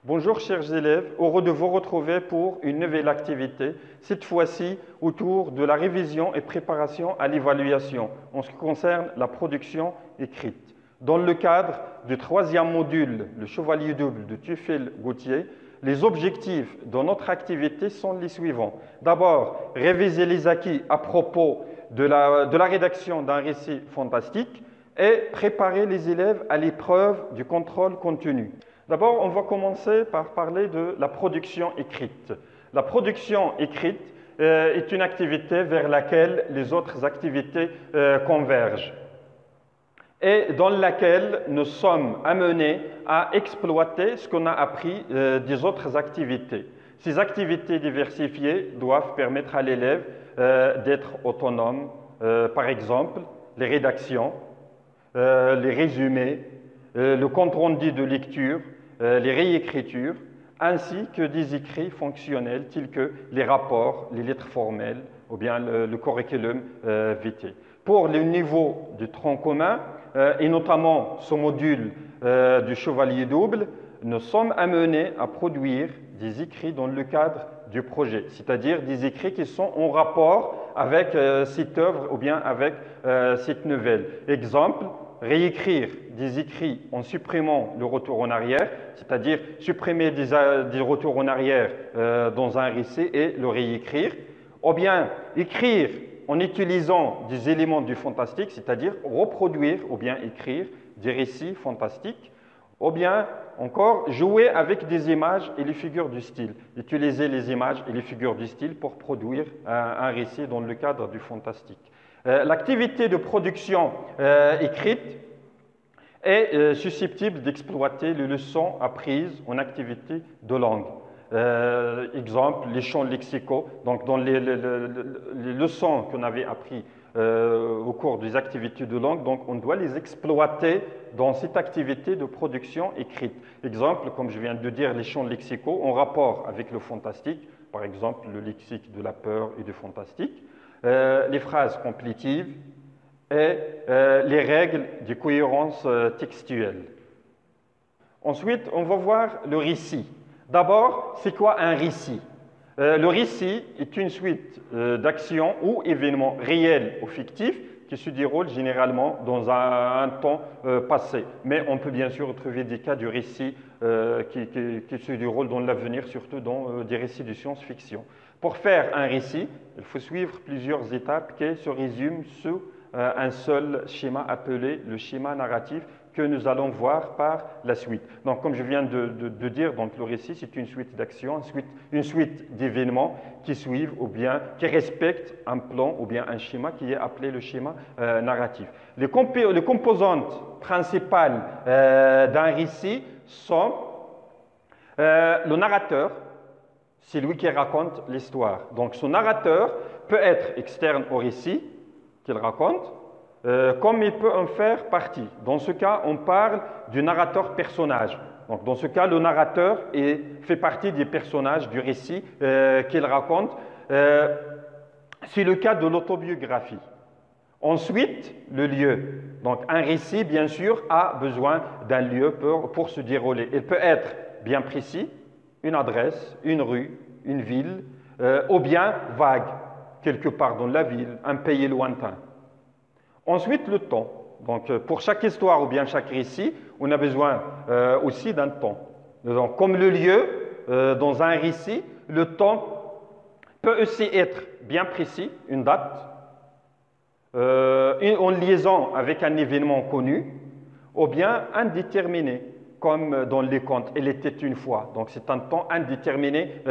Bonjour chers élèves, heureux de vous retrouver pour une nouvelle activité, cette fois-ci autour de la révision et préparation à l'évaluation en ce qui concerne la production écrite. Dans le cadre du troisième module, le chevalier double de Tuffel-Gautier, les objectifs de notre activité sont les suivants. D'abord, réviser les acquis à propos de la rédaction d'un récit fantastique et préparer les élèves à l'épreuve du contrôle continu. D'abord, on va commencer par parler de la production écrite. La production écrite est une activité vers laquelle les autres activités convergent et dans laquelle nous sommes amenés à exploiter ce qu'on a appris des autres activités. Ces activités diversifiées doivent permettre à l'élève d'être autonome, par exemple les rédactions, les résumés, le compte-rendu de lecture, les réécritures, ainsi que des écrits fonctionnels tels que les rapports, les lettres formelles ou bien le curriculum vitae. Pour le niveau du tronc commun, et notamment ce module du chevalier double, nous sommes amenés à produire des écrits dans le cadre du projet, c'est-à-dire des écrits qui sont en rapport avec cette œuvre ou bien avec cette nouvelle. Exemple, réécrire des écrits en supprimant le retour en arrière, c'est-à-dire supprimer des retours en arrière dans un récit et le réécrire, ou bien écrire en utilisant des éléments du fantastique, c'est-à-dire reproduire ou bien écrire des récits fantastiques, ou bien encore jouer avec des images et les figures du style, utiliser les images et les figures du style pour produire un récit dans le cadre du fantastique. L'activité de production écrite est susceptible d'exploiter les leçons apprises en activité de langue. Exemple, les champs lexicaux. Donc, dans les leçons qu'on avait apprises au cours des activités de langue, donc on doit les exploiter dans cette activité de production écrite. Exemple, comme je viens de dire, les champs lexicaux en rapport avec le fantastique, par exemple le lexique de la peur et du fantastique, les phrases complétives et les règles de cohérence textuelle. Ensuite, on va voir le récit. D'abord, c'est quoi un récit? Le récit est une suite d'actions ou événements réels ou fictifs qui se déroulent généralement dans un temps passé. Mais on peut bien sûr trouver des cas de récits qui se déroulent dans l'avenir, surtout dans des récits de science-fiction. Pour faire un récit, il faut suivre plusieurs étapes qui se résument sous un seul schéma appelé le schéma narratif que nous allons voir par la suite. Donc, comme je viens de dire, donc, le récit, c'est une suite d'actions, une suite d'événements qui suivent ou bien qui respectent un plan ou bien un schéma qui est appelé le schéma narratif. Les composantes principales d'un récit sont le narrateur, c'est lui qui raconte l'histoire. Donc, ce narrateur peut être externe au récit qu'il raconte, comme il peut en faire partie. Dans ce cas, on parle du narrateur-personnage. Donc, dans ce cas, le narrateur fait partie des personnages du récit qu'il raconte. C'est le cas de l'autobiographie. Ensuite, le lieu. Donc, un récit, bien sûr, a besoin d'un lieu pour se dérouler. Il peut être bien précis, une adresse, une rue, une ville, ou bien vague, quelque part dans la ville, un pays lointain. Ensuite, le temps. Donc, pour chaque histoire ou bien chaque récit, on a besoin aussi d'un temps. Donc, comme le lieu, dans un récit, le temps peut aussi être bien précis, une date, en liaison avec un événement connu, ou bien indéterminé, comme dans les contes, il était une fois. Donc, c'est un temps indéterminé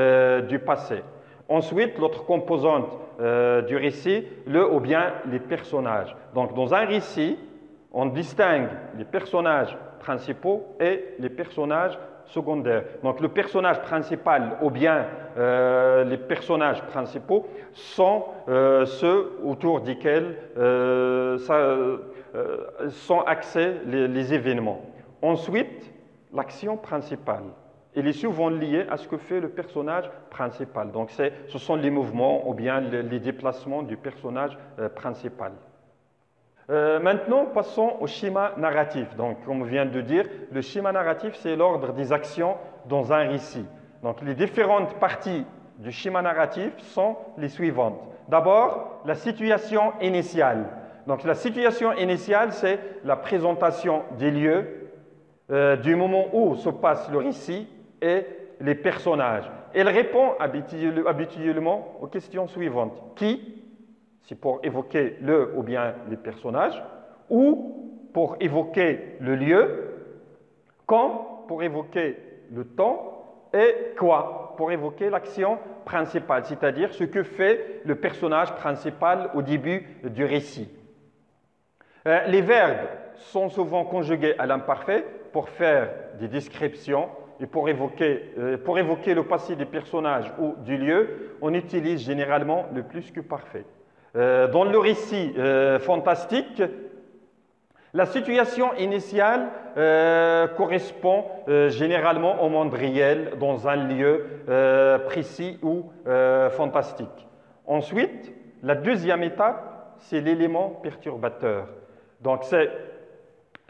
du passé. Ensuite, l'autre composante du récit, ou bien les personnages. Donc, dans un récit, on distingue les personnages principaux et les personnages secondaires. Donc, le personnage principal ou bien les personnages principaux sont ceux autour desquels sont axés les événements. Ensuite, l'action principale. Il est souvent lié à ce que fait le personnage principal. Donc, ce sont les mouvements ou bien les déplacements du personnage principal. Maintenant, passons au schéma narratif. Donc, comme on vient de dire, le schéma narratif, c'est l'ordre des actions dans un récit. Donc, les différentes parties du schéma narratif sont les suivantes. D'abord, la situation initiale. Donc, la situation initiale, c'est la présentation des lieux, du moment où se passe le récit et les personnages. Elle répond habituellement aux questions suivantes. Qui? C'est pour évoquer le ou bien les personnages. Où? Pour évoquer le lieu. Quand? Pour évoquer le temps. Et quoi? Pour évoquer l'action principale, c'est-à-dire ce que fait le personnage principal au début du récit. Les verbes sont souvent conjugués à l'imparfait pour faire des descriptions et pour évoquer le passé des personnages ou du lieu, on utilise généralement le plus que parfait. Dans le récit fantastique, la situation initiale correspond généralement au monde réel dans un lieu précis ou fantastique. Ensuite, la deuxième étape, c'est l'élément perturbateur. Donc,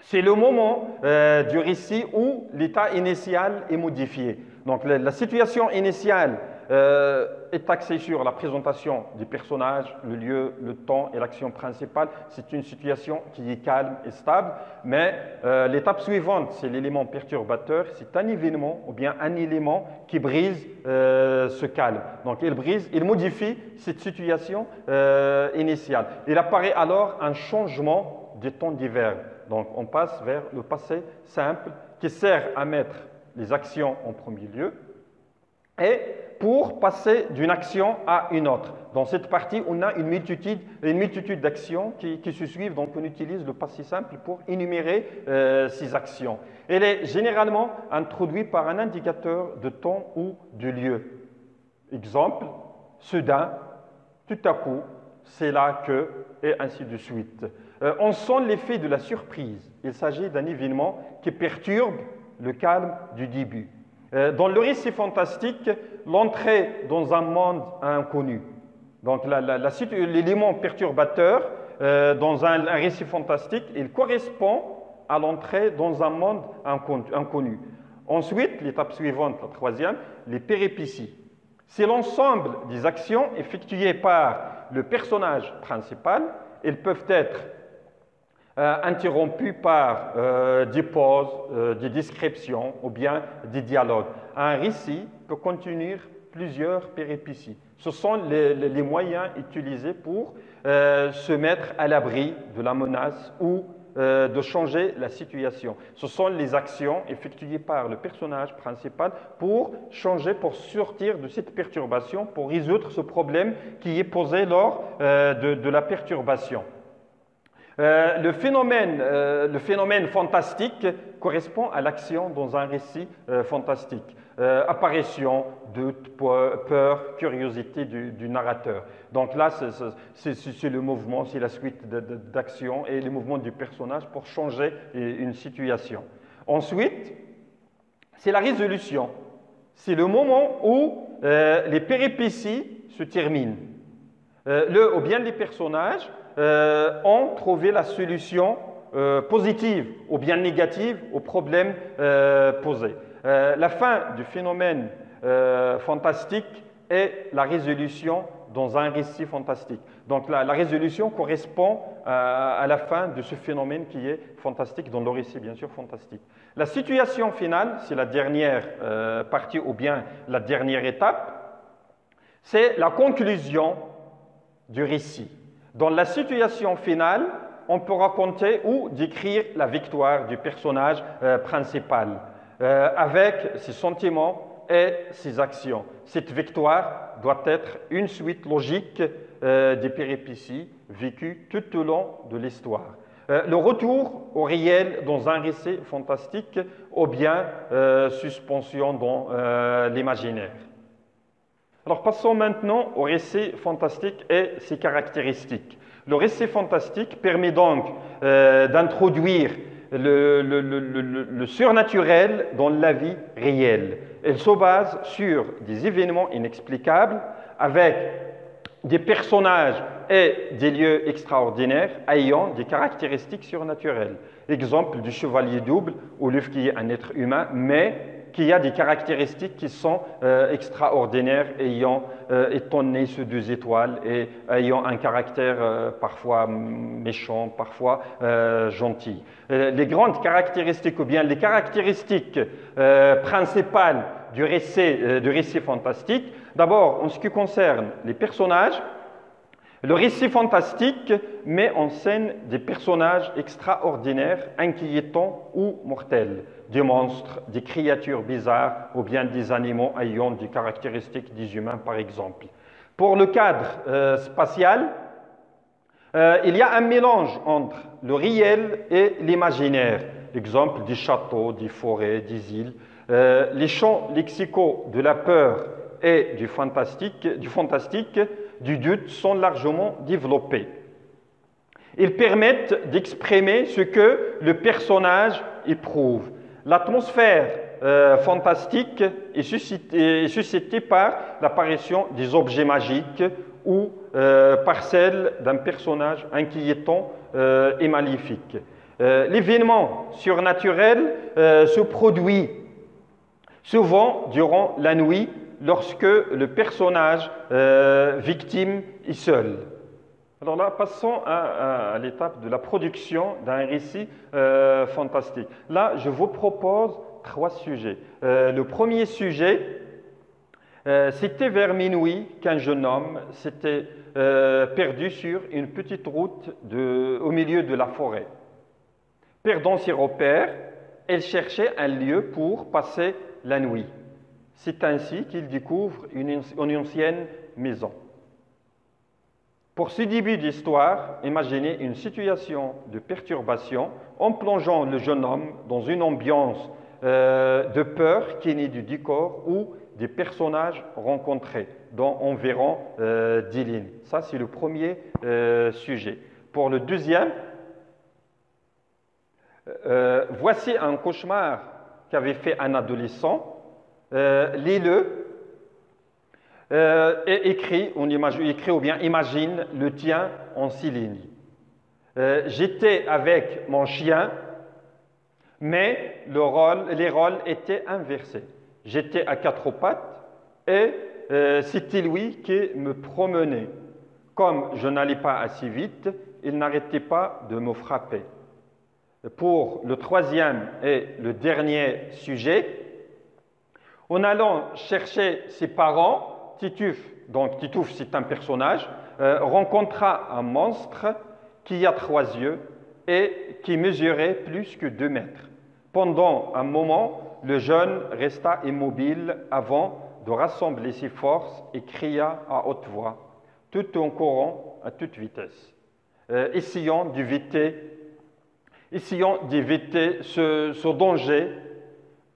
c'est le moment du récit où l'état initial est modifié. Donc, la situation initiale est axée sur la présentation des personnages, le lieu, le temps et l'action principale. C'est une situation qui est calme et stable, mais l'étape suivante, c'est l'élément perturbateur. C'est un événement ou bien un élément qui brise ce calme. Donc, il modifie cette situation initiale. Il apparaît alors un changement des temps des verbes. Donc, on passe vers le passé simple qui sert à mettre les actions en premier lieu et pour passer d'une action à une autre. Dans cette partie, on a une multitude d'actions qui se suivent, donc on utilise le passé simple pour énumérer ces actions. Elle est généralement introduite par un indicateur de temps ou de lieu. Exemple, soudain, tout à coup, c'est là que, et ainsi de suite. On sent l'effet de la surprise. Il s'agit d'un événement qui perturbe le calme du début. Dans le récit fantastique, l'entrée dans un monde inconnu. Donc, l'élément perturbateur dans un récit fantastique, il correspond à l'entrée dans un monde inconnu. Ensuite, l'étape suivante, la troisième, les péripéties. C'est l'ensemble des actions effectuées par le personnage principal. Elles peuvent être interrompues par des pauses, des descriptions ou bien des dialogues. Un récit peut contenir plusieurs péripéties. Ce sont les moyens utilisés pour se mettre à l'abri de la menace ou de changer la situation. Ce sont les actions effectuées par le personnage principal pour changer, pour sortir de cette perturbation, pour résoudre ce problème qui est posé lors de la perturbation. Le phénomène fantastique correspond à l'action dans un récit fantastique. Apparition, doute, peur, curiosité du narrateur. Donc là, c'est le mouvement, c'est la suite d'actions et les mouvements du personnage pour changer une situation. Ensuite, c'est la résolution. C'est le moment où les péripéties se terminent. Ou bien les personnages ont trouvé la solution positive ou bien négative au problème posé. La fin du phénomène fantastique est la résolution dans un récit fantastique. Donc la résolution correspond à la fin de ce phénomène qui est fantastique dans le récit, bien sûr, fantastique. La situation finale, c'est la dernière partie ou bien la dernière étape, c'est la conclusion du récit. Dans la situation finale, on peut raconter ou décrire la victoire du personnage principal avec ses sentiments et ses actions. Cette victoire doit être une suite logique des péripéties vécues tout au long de l'histoire. Le retour au réel dans un récit fantastique ou bien suspension dans l'imaginaire. Alors passons maintenant au récit fantastique et ses caractéristiques. Le récit fantastique permet donc d'introduire le surnaturel dans la vie réelle. Elle se base sur des événements inexplicables avec des personnages et des lieux extraordinaires ayant des caractéristiques surnaturelles. Exemple du chevalier double, Oluf qui est un être humain, mais qui a des caractéristiques qui sont extraordinaires, ayant étonné ces deux étoiles et ayant un caractère parfois méchant, parfois gentil. Les grandes caractéristiques ou bien les caractéristiques principales du récit fantastique, d'abord en ce qui concerne les personnages, le récit fantastique met en scène des personnages extraordinaires, inquiétants ou mortels, des monstres, des créatures bizarres ou bien des animaux ayant des caractéristiques des humains par exemple. Pour le cadre spatial, il y a un mélange entre le réel et l'imaginaire. Exemple, des châteaux, des forêts, des îles. Les champs lexicaux de la peur et du fantastique, du doute sont largement développés. Ils permettent d'exprimer ce que le personnage éprouve. L'atmosphère fantastique est suscitée par l'apparition des objets magiques ou par celle d'un personnage inquiétant et maléfique. L'événement surnaturel se produit souvent durant la nuit lorsque le personnage victime est seul. Alors là, passons à l'étape de la production d'un récit fantastique. Là, je vous propose 3 sujets. Le premier sujet, c'était vers minuit qu'un jeune homme s'était perdu sur une petite route au milieu de la forêt. Perdant ses repères, elle cherchait un lieu pour passer la nuit. C'est ainsi qu'il découvre une ancienne maison. Pour ce début d'histoire, imaginez une situation de perturbation en plongeant le jeune homme dans une ambiance de peur qui est née du décor ou des personnages rencontrés dans environ 10 lignes. Ça, c'est le premier sujet. Pour le deuxième, voici un cauchemar qu'avait fait un adolescent. Lis-le et écris ou bien imagine le tien en 6 lignes. J'étais avec mon chien, mais les rôles étaient inversés. J'étais à 4 pattes et c'était lui qui me promenait. Comme je n'allais pas assez vite, il n'arrêtait pas de me frapper. Pour le troisième et le dernier sujet, en allant chercher ses parents, Titouf c'est un personnage, rencontra un monstre qui a 3 yeux et qui mesurait plus que 2 mètres. Pendant un moment, le jeune resta immobile avant de rassembler ses forces et cria à haute voix, tout en courant à toute vitesse, essayant d'éviter ce danger.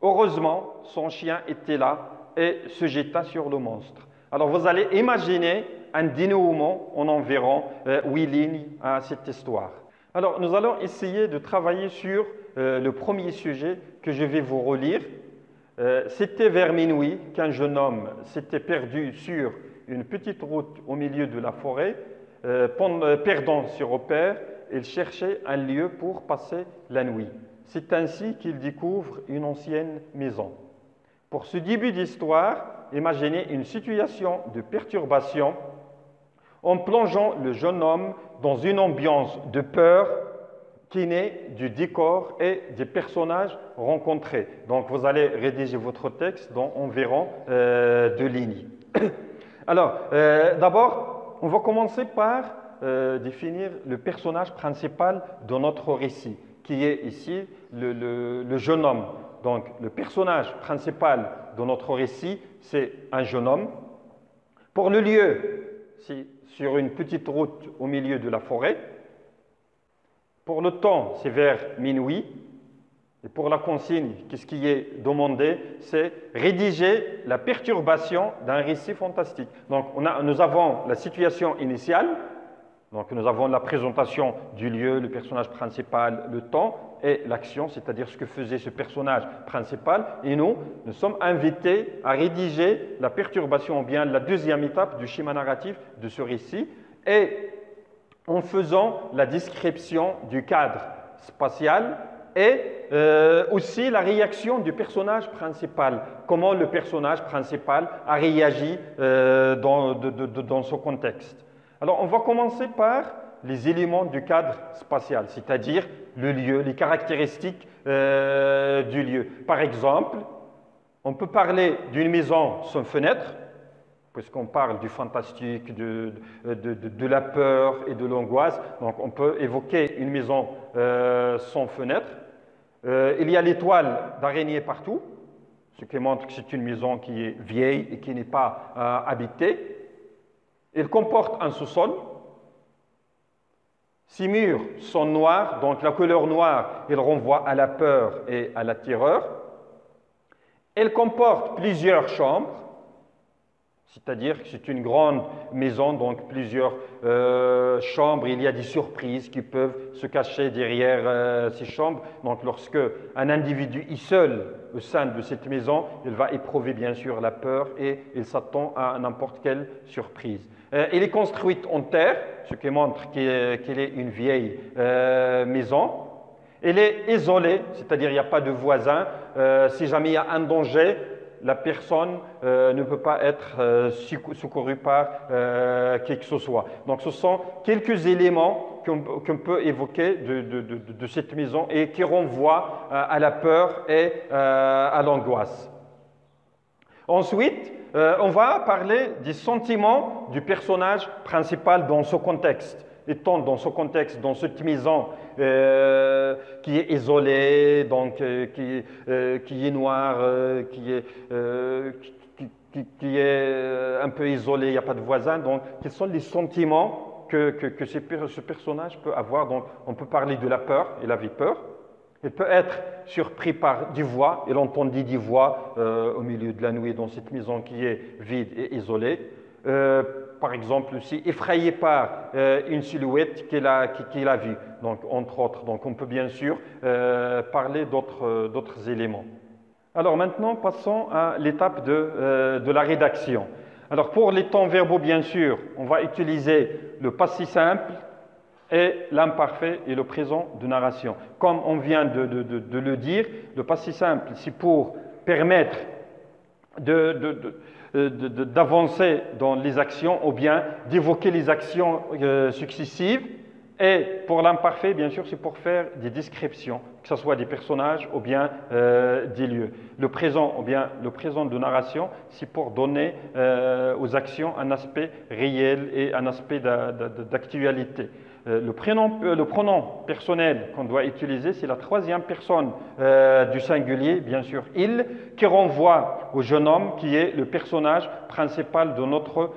Heureusement, son chien était là et se jeta sur le monstre. Alors vous allez imaginer un dénouement en environ 8 lignes à cette histoire. Alors nous allons essayer de travailler sur le premier sujet que je vais vous relire. C'était vers minuit qu'un jeune homme s'était perdu sur une petite route au milieu de la forêt. Perdant ses repères, il cherchait un lieu pour passer la nuit. C'est ainsi qu'il découvre une ancienne maison. Pour ce début d'histoire, imaginez une situation de perturbation en plongeant le jeune homme dans une ambiance de peur qui naît du décor et des personnages rencontrés. Donc, vous allez rédiger votre texte dans environ 2 lignes. Alors, d'abord, on va commencer par définir le personnage principal de notre récit, qui est ici le jeune homme. Donc, le personnage principal de notre récit, c'est un jeune homme. Pour le lieu, c'est sur une petite route au milieu de la forêt. Pour le temps, c'est vers minuit. Et pour la consigne, qu'est-ce qui est demandé? C'est rédiger la perturbation d'un récit fantastique. Donc, nous avons la situation initiale. Donc, nous avons la présentation du lieu, le personnage principal, le temps et l'action, c'est-à-dire ce que faisait ce personnage principal. Et nous sommes invités à rédiger la perturbation, ou bien la deuxième étape du schéma narratif de ce récit, et en faisant la description du cadre spatial et aussi la réaction du personnage principal, comment le personnage principal a réagi dans ce contexte. Alors, on va commencer par les éléments du cadre spatial, c'est-à-dire le lieu, les caractéristiques du lieu. Par exemple, on peut parler d'une maison sans fenêtre, puisqu'on parle du fantastique, de la peur et de l'angoisse. Donc, on peut évoquer une maison sans fenêtre. Il y a l'étoile d'araignée partout, ce qui montre que c'est une maison qui est vieille et qui n'est pas habitée. Elle comporte un sous-sol. Ces murs sont noirs, donc la couleur noire, elle renvoie à la peur et à la terreur. Elle comporte plusieurs chambres, c'est-à-dire que c'est une grande maison, donc plusieurs chambres. Il y a des surprises qui peuvent se cacher derrière ces chambres. Donc lorsque un individu est seul au sein de cette maison, il va éprouver bien sûr la peur et il s'attend à n'importe quelle surprise. Elle est construite en terre, ce qui montre qu'elle est une vieille maison. Elle est isolée, c'est-à-dire il n'y a pas de voisins. Si jamais il y a un danger, la personne ne peut pas être secourue par qui que ce soit. Donc ce sont quelques éléments qu'on peut évoquer de cette maison et qui renvoient à la peur et à l'angoisse. Ensuite, on va parler des sentiments du personnage principal dans ce contexte. Étant dans ce contexte, dans cette maison qui est isolée, donc qui est noire, qui est un peu isolée, il n'y a pas de voisins. Donc, quels sont les sentiments que ce personnage peut avoir? Donc, on peut parler de la peur, il avait peur. Il peut être surpris par des voix, il entendit des voix au milieu de la nuit dans cette maison qui est vide et isolée. Par exemple aussi effrayé par une silhouette qu'il a vue, donc entre autres. Donc on peut bien sûr parler d'autres éléments. Alors maintenant, passons à l'étape de la rédaction. Alors pour les temps verbaux, bien sûr, on va utiliser le passé simple et l'imparfait et le présent de narration. Comme on vient de le dire, le passé simple, c'est pour permettre d'avancer dans les actions ou bien d'évoquer les actions successives. Et pour l'imparfait, bien sûr, c'est pour faire des descriptions, que ce soit des personnages ou bien des lieux. Le présent ou bien le présent de narration, c'est pour donner aux actions un aspect réel et un aspect d'actualité. Le pronom personnel qu'on doit utiliser, c'est la troisième personne du singulier, bien sûr, il, qui renvoie au jeune homme qui est le personnage principal de notre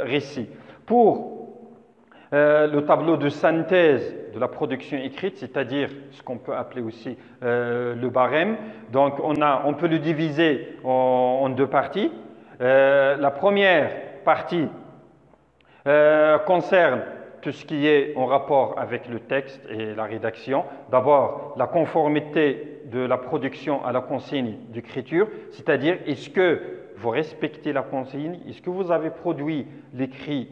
récit. Pour le tableau de synthèse de la production écrite, c'est-à-dire ce qu'on peut appeler aussi le barème, donc on peut le diviser en deux parties. La première partie concerne tout ce qui est en rapport avec le texte et la rédaction. D'abord, la conformité de la production à la consigne d'écriture, c'est-à-dire est-ce que vous respectez la consigne, est-ce que vous avez produit l'écrit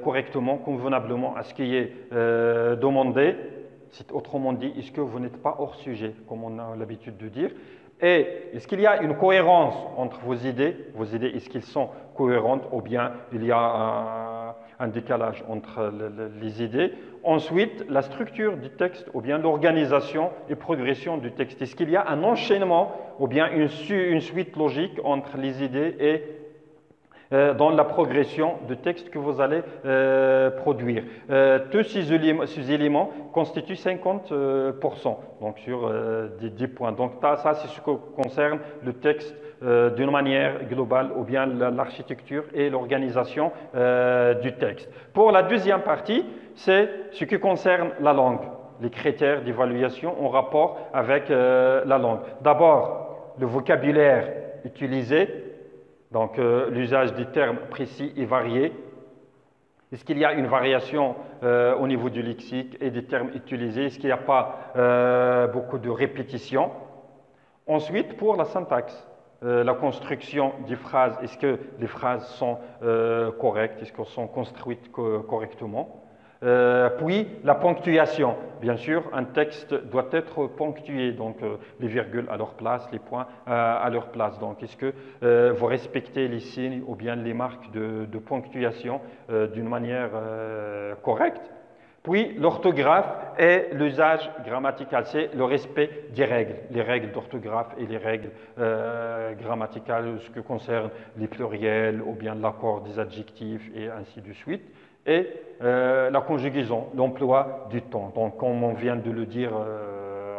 correctement, convenablement à ce qui est demandé, autrement dit, est-ce que vous n'êtes pas hors sujet, comme on a l'habitude de dire, et est-ce qu'il y a une cohérence entre vos idées, est-ce qu'elles sont cohérentes ou bien il y a un décalage entre les idées. Ensuite, la structure du texte ou bien l'organisation et progression du texte. Est-ce qu'il y a un enchaînement ou bien une suite logique entre les idées et dans la progression du texte que vous allez produire. Tous ces éléments constituent 50%, donc sur 10 points. Donc ça, c'est ce qui concerne le texte d'une manière globale, ou bien l'architecture et l'organisation du texte. Pour la deuxième partie, c'est ce qui concerne la langue, les critères d'évaluation en rapport avec la langue. D'abord, le vocabulaire utilisé, donc l'usage des termes précis et variés. Est-ce qu'il y a une variation au niveau du lexique et des termes utilisés? Est-ce qu'il n'y a pas beaucoup de répétitions? Ensuite, pour la syntaxe, la construction des phrases, est-ce que les phrases sont correctes? Est-ce qu'elles sont construites correctement? Puis la ponctuation. Bien sûr, un texte doit être ponctué, donc les virgules à leur place, les points à leur place. Donc, est-ce que vous respectez les signes ou bien les marques de ponctuation d'une manière correcte? Puis l'orthographe et l'usage grammatical, c'est le respect des règles, les règles d'orthographe et les règles grammaticales, ce qui concerne les pluriels ou bien l'accord des adjectifs et ainsi de suite. Et la conjugaison, l'emploi du temps. Donc, comme on vient de le dire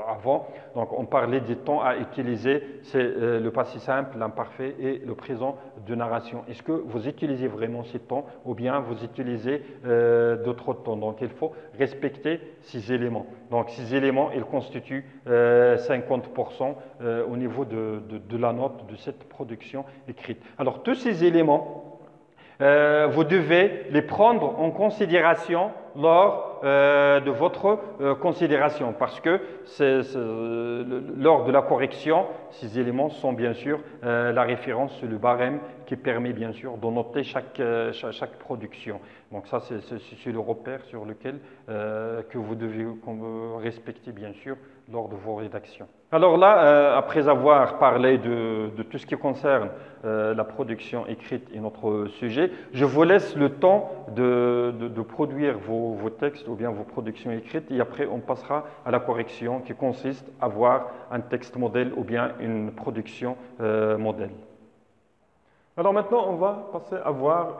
avant, donc on parlait des temps à utiliser, c'est le passé simple, l'imparfait et le présent de narration. Est-ce que vous utilisez vraiment ces temps ou bien vous utilisez d'autres temps? Donc, il faut respecter ces éléments. Donc, ces éléments, ils constituent 50% au niveau de la note de cette production écrite. Alors, tous ces éléments, vous devez les prendre en considération lors de votre considération parce que lors de la correction, ces éléments sont bien sûr la référence sur le barème qui permet bien sûr de noter chaque production. Donc ça, c'est le repère sur lequel que vous devez respecter bien sûr lors de vos rédactions. Alors là, après avoir parlé de tout ce qui concerne la production écrite et notre sujet, je vous laisse le temps de produire vos textes ou bien vos productions écrites et après on passera à la correction qui consiste à avoir un texte modèle ou bien une production modèle. Alors maintenant, on va passer à voir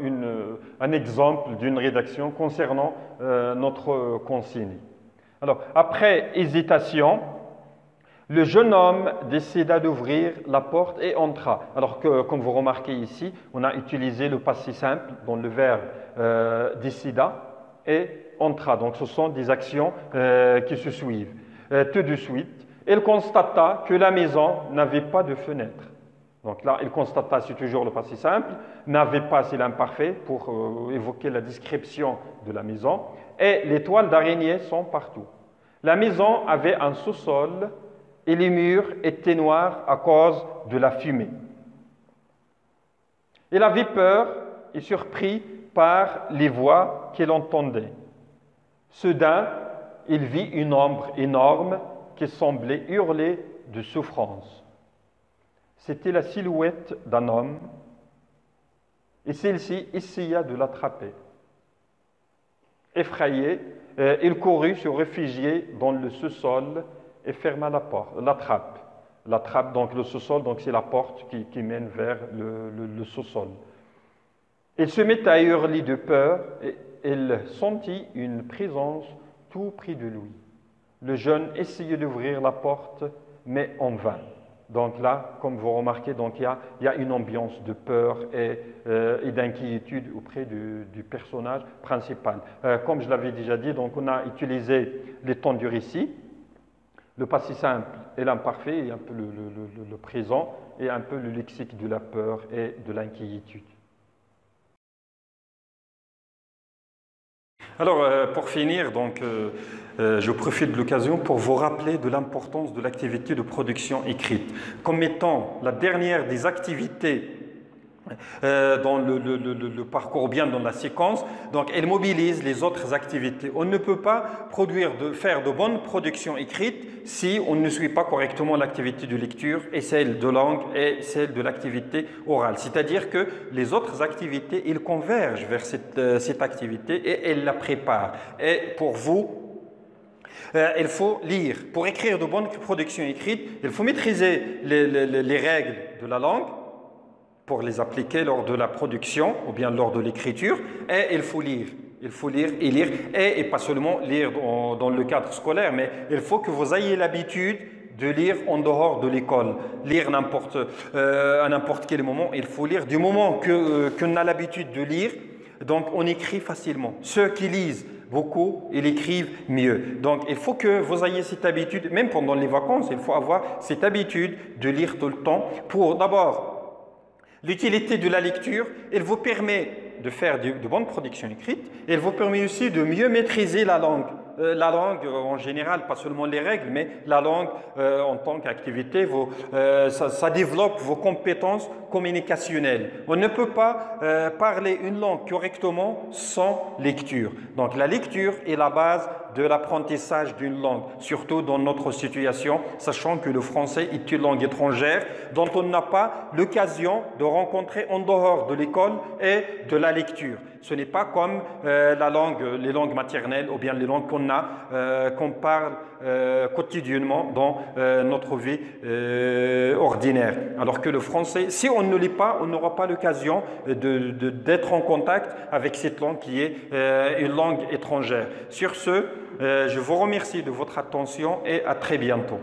un exemple d'une rédaction concernant notre consigne. Alors, après hésitation, le jeune homme décida d'ouvrir la porte et entra. Alors que, comme vous remarquez ici, on a utilisé le passé simple dans le verbe décida et entra. Donc, ce sont des actions qui se suivent. Tout de suite, il constata que la maison n'avait pas de fenêtre. Donc là, il constata, c'est toujours le passé simple, n'avait pas, c'est l'imparfait pour évoquer la description de la maison. Et les toiles d'araignée sont partout. La maison avait un sous-sol et les murs étaient noirs à cause de la fumée. Il avait peur et surpris par les voix qu'il entendait. Soudain, il vit une ombre énorme qui semblait hurler de souffrance. C'était la silhouette d'un homme et celle-ci essaya de l'attraper. Effrayé, il courut se réfugier dans le sous-sol et ferma la porte, la trappe. La trappe, donc le sous-sol, donc c'est la porte qui mène vers le sous-sol. Il se mit à hurler de peur et il sentit une présence tout près de lui. Le jeune essayait d'ouvrir la porte, mais en vain. Donc là, comme vous remarquez, donc il y a une ambiance de peur et d'inquiétude auprès du personnage principal. Comme je l'avais déjà dit, donc on a utilisé les temps du récit, le passé simple et l'imparfait, et un peu le présent, et un peu le lexique de la peur et de l'inquiétude. Alors, pour finir, donc, je profite de l'occasion pour vous rappeler de l'importance de l'activité de production écrite comme étant la dernière des activités dans le parcours, bien dans la séquence. Donc, elle mobilise les autres activités. On ne peut pas faire de bonnes productions écrites si on ne suit pas correctement l'activité de lecture et celle de langue et celle de l'activité orale. C'est-à-dire que les autres activités, ils convergent vers cette activité et elles la préparent. Et pour vous, il faut lire. Pour écrire de bonnes productions écrites, il faut maîtriser les règles de la langue, pour les appliquer lors de la production ou bien lors de l'écriture, et il faut lire. Il faut lire et lire, et pas seulement lire dans le cadre scolaire, mais il faut que vous ayez l'habitude de lire en dehors de l'école. Lire à n'importe quel moment, il faut lire. Du moment qu'on a l'habitude de lire, donc on écrit facilement. Ceux qui lisent beaucoup, ils écrivent mieux. Donc il faut que vous ayez cette habitude, même pendant les vacances, il faut avoir cette habitude de lire tout le temps pour d'abord l'utilité de la lecture. Elle vous permet de faire de bonnes productions écrites. Elle vous permet aussi de mieux maîtriser la langue. La langue en général, pas seulement les règles, mais la langue en tant qu'activité, ça développe vos compétences communicationnelle. On ne peut pas parler une langue correctement sans lecture. Donc la lecture est la base de l'apprentissage d'une langue, surtout dans notre situation, sachant que le français est une langue étrangère dont on n'a pas l'occasion de rencontrer en dehors de l'école et de la lecture. Ce n'est pas comme les langues maternelles ou bien les langues qu'on parle quotidiennement dans notre vie ordinaire. Alors que le français, si on ne lit pas, on n'aura pas l'occasion d'être en contact avec cette langue qui est une langue étrangère. Sur ce, je vous remercie de votre attention et à très bientôt.